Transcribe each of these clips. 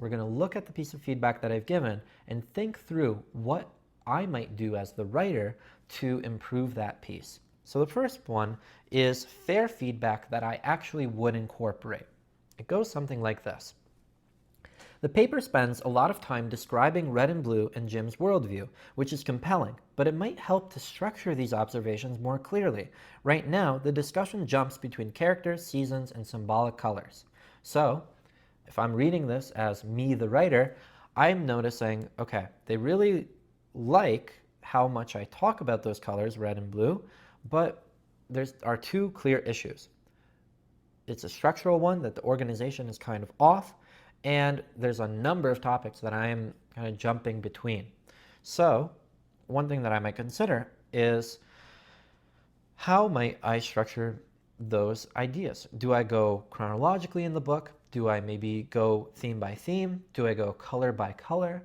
We're going to look at the piece of feedback that I've given and think through what I might do as the writer to improve that piece. So the first one is fair feedback that I actually would incorporate. It goes something like this. The paper spends a lot of time describing red and blue and Jim's worldview, which is compelling, but it might help to structure these observations more clearly. Right now, the discussion jumps between characters, seasons, and symbolic colors. So, if I'm reading this as me, the writer, I'm noticing, okay, they really like how much I talk about those colors, red and blue, but there are two clear issues. It's a structural one that the organization is kind of off, and there's a number of topics that I am kind of jumping between. So one thing that I might consider is, how might I structure those ideas? Do I go chronologically in the book? Do I maybe go theme by theme? Do I go color by color?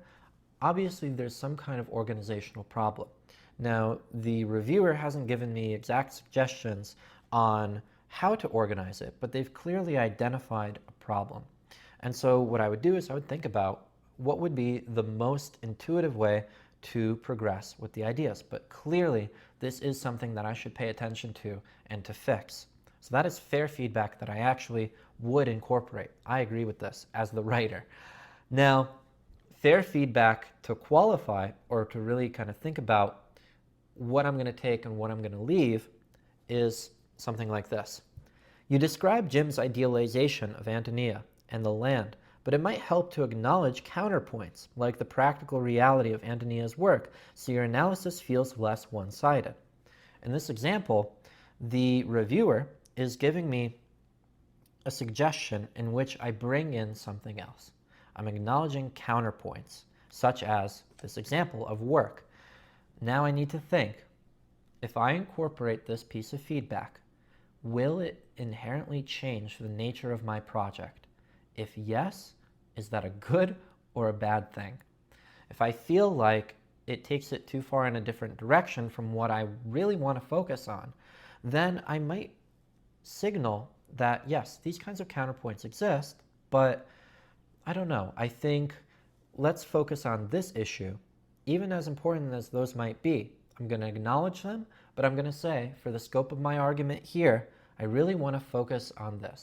Obviously, there's some kind of organizational problem. Now, the reviewer hasn't given me exact suggestions on how to organize it, but they've clearly identified a problem. And so what I would do is I would think about what would be the most intuitive way to progress with the ideas. But clearly, this is something that I should pay attention to and to fix. So that is fair feedback that I actually would incorporate. I agree with this as the writer. Now, fair feedback to qualify, or to really kind of think about what I'm going to take and what I'm going to leave, is something like this. You describe Jim's idealization of Antonia and the land, but it might help to acknowledge counterpoints, like the practical reality of Antonia's work, so your analysis feels less one-sided. In this example, the reviewer is giving me a suggestion in which I bring in something else. I'm acknowledging counterpoints, such as this example of work. Now I need to think, if I incorporate this piece of feedback, will it inherently change the nature of my project? If yes, is that a good or a bad thing? If I feel like it takes it too far in a different direction from what I really want to focus on, then I might signal that, yes, these kinds of counterpoints exist, but I don't know. I think let's focus on this issue, even as important as those might be. I'm going to acknowledge them, but I'm going to say, for the scope of my argument here, I really want to focus on this.